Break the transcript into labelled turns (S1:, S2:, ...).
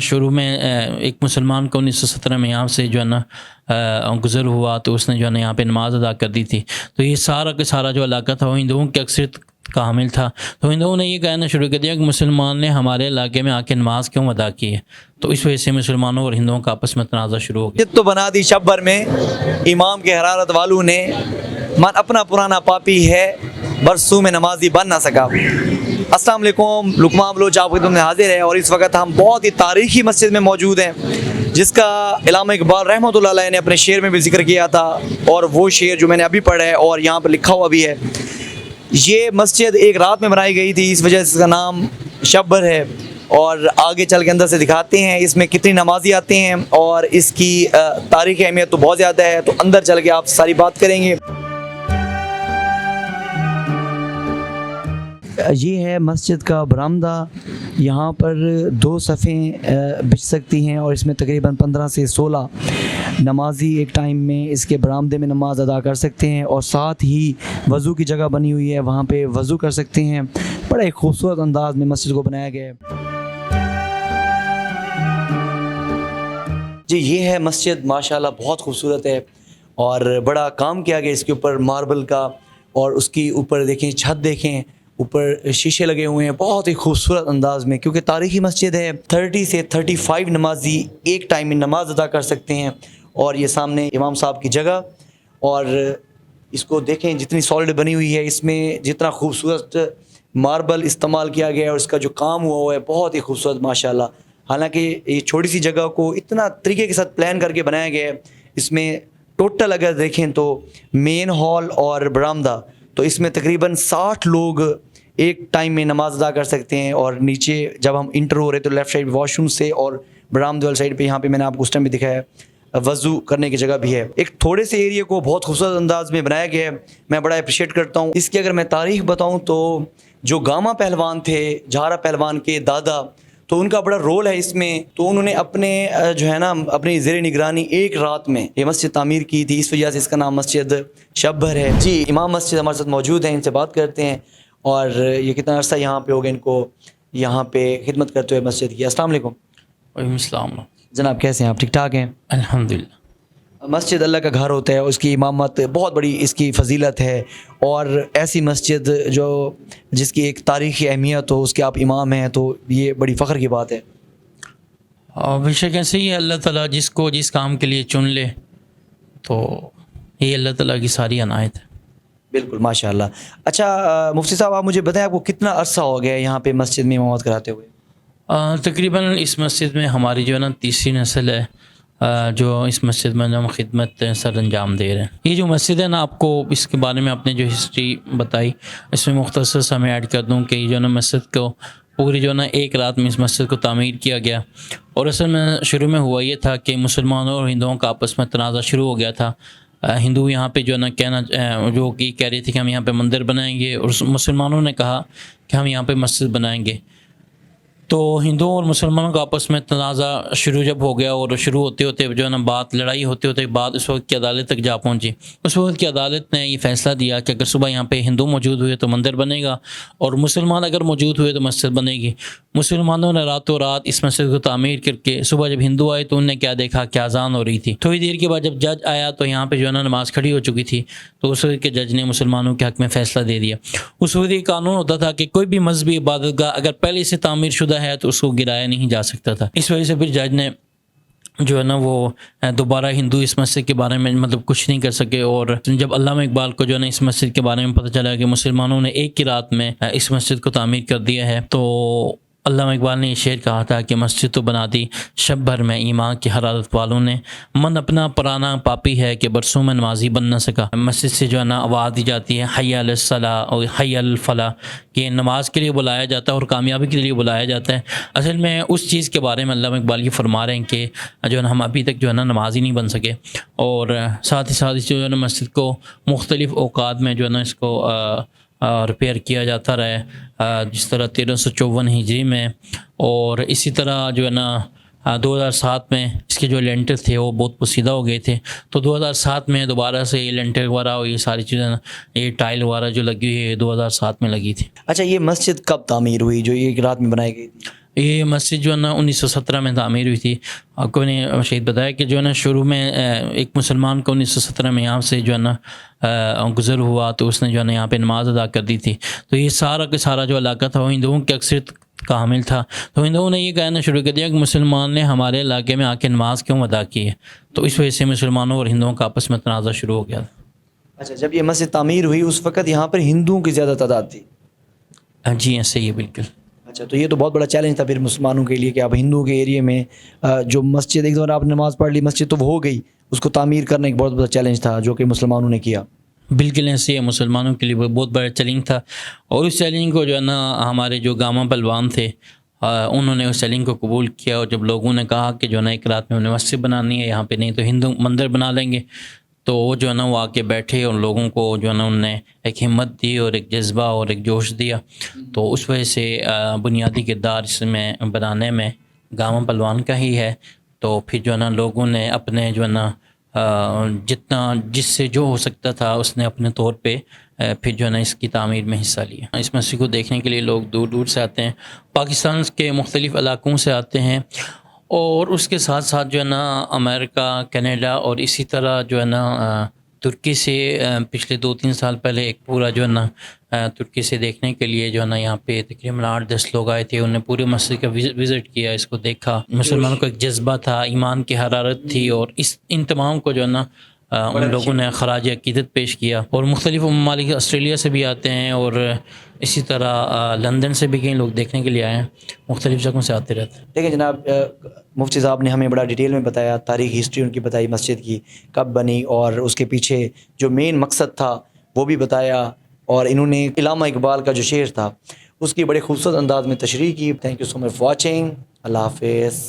S1: شروع میں ایک مسلمان کو 1917 میں یہاں سے جو ہے نا گزر ہوا تو اس نے جو ہے نا یہاں پہ نماز ادا کر دی تھی. تو یہ سارا کا سارا جو علاقہ تھا وہ ہندوؤں کی اکثریت کا حامل تھا. تو ہندوؤں نے یہ کہنا شروع کر دیا کہ مسلمان نے ہمارے علاقے میں آ کے نماز کیوں ادا کی ہے. تو اس وجہ سے مسلمانوں اور ہندوؤں کا آپس میں تنازع شروع ہو گیا.
S2: تو بنا دی شب بھر میں امام کے حرارت والوں نے، من اپنا پرانا پاپی ہے برسوں میں نمازی بن نہ سکا. السلام علیکم، لقمان بلوچ آپ خدمت میں حاضر ہے، اور اس وقت ہم بہت ہی تاریخی مسجد میں موجود ہیں جس کا علامہ اقبال رحمۃ اللہ علیہ نے اپنے شعر میں بھی ذکر کیا تھا، اور وہ شعر جو میں نے ابھی پڑھا ہے اور یہاں پر لکھا ہوا بھی ہے. یہ مسجد ایک رات میں بنائی گئی تھی، اس وجہ سے اس کا نام شب بھر ہے. اور آگے چل کے اندر سے دکھاتے ہیں اس میں کتنی نمازی آتے ہیں، اور اس کی تاریخی اہمیت تو بہت زیادہ ہے. تو اندر چل کے آپ ساری بات کریں گے. یہ ہے مسجد کا برآمدہ. یہاں پر 2 صفیں بچھ سکتی ہیں، اور اس میں تقریباً 15 سے 16 نمازی ایک ٹائم میں اس کے برآمدے میں نماز ادا کر سکتے ہیں. اور ساتھ ہی وضو کی جگہ بنی ہوئی ہے، وہاں پہ وضو کر سکتے ہیں. بڑا ایک خوبصورت انداز میں مسجد کو بنایا گیا ہے. جی یہ ہے مسجد، ماشاءاللہ بہت خوبصورت ہے، اور بڑا کام کیا گیا اس کے اوپر ماربل کا. اور اس کی اوپر دیکھیں، چھت دیکھیں، اوپر شیشے لگے ہوئے ہیں بہت ہی خوبصورت انداز میں، کیونکہ تاریخی مسجد ہے. 30 سے 35 نمازی ایک ٹائم میں نماز ادا کر سکتے ہیں. اور یہ سامنے امام صاحب کی جگہ، اور اس کو دیکھیں جتنی سالڈ بنی ہوئی ہے، اس میں جتنا خوبصورت ماربل استعمال کیا گیا ہے، اور اس کا جو کام ہوا ہے بہت ہی خوبصورت ماشاءاللہ. حالانکہ یہ چھوٹی سی جگہ کو اتنا طریقے کے ساتھ پلان کر کے بنایا گیا ہے. اس میں ٹوٹل اگر دیکھیں تو مین ہال اور برآمدہ، تو اس میں تقریباً 60 لوگ ایک ٹائم میں نماز ادا کر سکتے ہیں. اور نیچے جب ہم انٹر ہو رہے تو لیفٹ سائڈ واش روم سے، اور برآمدے والی سائڈ پہ یہاں پہ میں نے آپ کو اس ٹائم بھی دکھایا وضو کرنے کی جگہ بھی ہے. ایک تھوڑے سے ایریے کو بہت خوبصورت انداز میں بنایا گیا ہے، میں بڑا اپریشیٹ کرتا ہوں. اس کی اگر میں تاریخ بتاؤں تو جو گاما پہلوان تھے، جھارا پہلوان کے دادا، تو ان کا بڑا رول ہے اس میں. تو انہوں نے اپنے جو ہے نا اپنی زیر نگرانی ایک رات میں یہ مسجد تعمیر کی تھی، اس وجہ سے اس کا نام مسجد شب بھر ہے. جی امام مسجد ہمارے ساتھ موجود ہیں، ان سے بات کرتے ہیں. اور یہ کتنا عرصہ یہاں پہ ہو گیا ان کو یہاں پہ خدمت کرتے ہوئے مسجد کی. السلام علیکم.
S1: وعلیکم السلام.
S2: جناب کیسے ہیں آپ؟ ٹھیک ٹھاک ہیں؟
S1: الحمدللہ.
S2: مسجد اللہ کا گھر ہوتا ہے، اس کی امامت بہت بڑی اس کی فضیلت ہے. اور ایسی مسجد جو جس کی ایک تاریخی اہمیت ہو، اس کے آپ امام ہیں، تو یہ بڑی فخر کی بات ہے.
S1: بے شک ایسے ہی اللہ تعالیٰ جس کو جس کام کے لیے چن لے، تو یہ اللہ تعالیٰ کی ساری عنایت ہے.
S2: بالکل ماشاء اللہ. اچھا مفتی صاحب، آپ مجھے بتائیں آپ کو کتنا عرصہ ہو گیا یہاں پہ مسجد میں امامت کراتے ہوئے؟
S1: تقریباً اس مسجد میں ہماری جو ہے نا تیسری نسل ہے جو اس مسجد میں ہم خدمت سر انجام دے رہے ہیں. یہ جو مسجد ہے نا، آپ کو اس کے بارے میں آپ نے جو ہسٹری بتائی، اس میں مختصر سا میں ایڈ کر دوں کہ جو ہے نا مسجد کو پوری جو ہے نا ایک رات میں اس مسجد کو تعمیر کیا گیا. اور اصل میں شروع میں ہوا یہ تھا کہ مسلمانوں اور ہندوؤں کا آپس میں تنازع شروع ہو گیا تھا. ہندو یہاں پہ جو ہے نا جو کہ کہہ رہی تھی کہ ہم یہاں پہ مندر بنائیں گے، اور مسلمانوں نے کہا کہ ہم یہاں پہ مسجد بنائیں گے. تو ہندوؤں اور مسلمانوں کا آپس میں تنازع شروع جب ہو گیا، اور شروع ہوتے ہوتے جو ہے نا بات لڑائی ہوتے ہوتے بات اس وقت کی عدالت تک جا پہنچی. اس وقت کی عدالت نے یہ فیصلہ دیا کہ اگر صبح یہاں پہ ہندو موجود ہوئے تو مندر بنے گا، اور مسلمان اگر موجود ہوئے تو مسجد بنے گی. مسلمانوں نے راتوں رات اس مسجد کو تعمیر کر کے صبح جب ہندو آئے تو انہوں نے کیا دیکھا کہ اذان ہو رہی تھی. تھوڑی دیر کے بعد جب جج آیا تو یہاں پہ جو ہے نا نماز کھڑی ہو چکی تھی. تو اس وقت کے جج نے مسلمانوں کے حق میں فیصلہ دے دیا. اس وقت یہ قانون ہوتا تھا کہ کوئی بھی مذہبی عبادت گاہ اگر پہلے سے تعمیر شدہ ہے تو اس کو گرایا نہیں جا سکتا تھا. اس وجہ سے پھر جج نے جو ہے نا وہ دوبارہ ہندو اس مسجد کے بارے میں مطلب کچھ نہیں کر سکے. اور جب علامہ اقبال کو جو ہے نا اس مسجد کے بارے میں پتہ چلا کہ مسلمانوں نے ایک کی رات میں اس مسجد کو تعمیر کر دیا ہے، تو علامہ اقبال نے یہ شعر کہا تھا کہ مسجد تو بنا دی شب بھر میں ایمان کی حرارت والوں نے، من اپنا پرانا پاپی ہے کہ برسوں میں نمازی بن نہ سکا. مسجد سے جو ہے نا آواز دی جاتی ہے حی علی الصلاۃ اور حی علی الفلاح، کہ نماز کے لیے بلایا جاتا ہے اور کامیابی کے لیے بلایا جاتا ہے. اصل میں اس چیز کے بارے میں علامہ اقبال یہ فرما رہے ہیں کہ جو ہے نا ہم ابھی تک جو ہے نا نمازی نہیں بن سکے. اور ساتھ ہی ساتھ جو ہے نا مسجد کو مختلف اوقات میں جو ہے نا اس کو ریپیئر کیا جاتا رہا ہے، جس طرح 1354 ہجری میں، اور اسی طرح جو ہے نا 2007 میں اس کے جو لینٹر تھے وہ بہت پوسیدہ ہو گئے تھے. تو 2007 میں دوبارہ سے یہ لینٹر وغیرہ اور یہ ساری چیزیں، یہ ٹائل وغیرہ جو لگی ہوئی ہے 2007 میں لگی تھی.
S2: اچھا یہ مسجد کب تعمیر ہوئی جو ایک رات میں بنائی گئی تھی؟
S1: یہ مسجد جو ہے نا 1917 میں تعمیر ہوئی تھی. آپ کو نے شہید بتایا کہ جو ہے نا شروع میں ایک مسلمان کو 1917 میں یہاں سے جو ہے نا گزر ہوا تو اس نے جو ہے نا یہاں پہ نماز ادا کر دی تھی. تو یہ سارا کا سارا جو علاقہ تھا وہ ہندوؤں کی اکثریت کا حامل تھا. تو ہندوؤں نے یہ کہنا شروع کر دیا کہ مسلمان نے ہمارے علاقے میں آ کے نماز کیوں ادا کی ہے. تو اس وجہ سے مسلمانوں اور ہندوؤں کا آپس میں تنازع شروع ہو گیا.
S2: اچھا، جب یہ مسجد تعمیر ہوئی اس وقت یہاں پر ہندوؤں کی زیادہ تعداد تھی؟
S1: جی ایسے ہی بالکل.
S2: اچھا، تو یہ تو بہت بڑا چیلنج تھا پھر مسلمانوں کے لیے کہ اب ہندوؤں کے ایریے میں جو مسجد ایک دور آپ نے نماز پڑھ لی مسجد تو وہ ہو گئی، اس کو تعمیر کرنا ایک بہت بڑا چیلنج تھا جو کہ مسلمانوں نے کیا.
S1: بالکل ایسے ہی مسلمانوں کے لیے بہت بڑا چیلنج تھا. اور اس چیلنج کو جو ہے نا ہمارے جو گاما پہلوان تھے انہوں نے اس چیلنج کو قبول کیا. اور جب لوگوں نے کہا کہ جو ہے نا ایک رات میں انہیں مسجد بنانی ہے یہاں پہ نہیں تو ہندو مندر بنا لیں گے، تو وہ جو ہے نا وہ آ کے بیٹھے اور لوگوں کو جو ہے نا انہوں نے ایک ہمت دی اور ایک جذبہ اور ایک جوش دیا. تو اس وجہ سے بنیادی کردار اس میں بنانے میں گاما پہلوان کا ہی ہے. تو پھر جو ہے نا لوگوں نے اپنے جو ہے نا جتنا جس سے جو ہو سکتا تھا اس نے اپنے طور پہ پھر جو ہے نا اس کی تعمیر میں حصہ لیا. اس مسجد کو دیکھنے کے لیے لوگ دور دور سے آتے ہیں، پاکستان کے مختلف علاقوں سے آتے ہیں. اور اس کے ساتھ ساتھ جو ہے نا امریکہ، کینیڈا اور اسی طرح جو ہے نا ترکی سے پچھلے 2-3 سال پہلے ایک پورا جو ہے نا ترکی سے دیکھنے کے لیے جو ہے نا یہاں پہ تقریباً 8-10 لوگ آئے تھے. انہوں نے پورے مسجد کا وزٹ کیا، اس کو دیکھا. مسلمانوں کو ایک جذبہ تھا، ایمان کی حرارت تھی، اور ان تمام کو جو ہے نا ان لوگوں نے خراج عقیدت پیش کیا. اور مختلف ممالک آسٹریلیا سے بھی آتے ہیں اور اسی طرح لندن سے بھی کئی لوگ دیکھنے کے لیے آئے ہیں، مختلف جگہوں سے آتے رہتے ہیں.
S2: لیکن جناب مفتی صاحب نے ہمیں بڑا ڈیٹیل میں بتایا، تاریخ ہسٹری ان کی بتائی مسجد کی کب بنی اور اس کے پیچھے جو مین مقصد تھا وہ بھی بتایا. اور انہوں نے علامہ اقبال کا جو شعر تھا اس کی بڑے خوبصورت انداز میں تشریح کی. Thank you so much for watching. اللہ حافظ.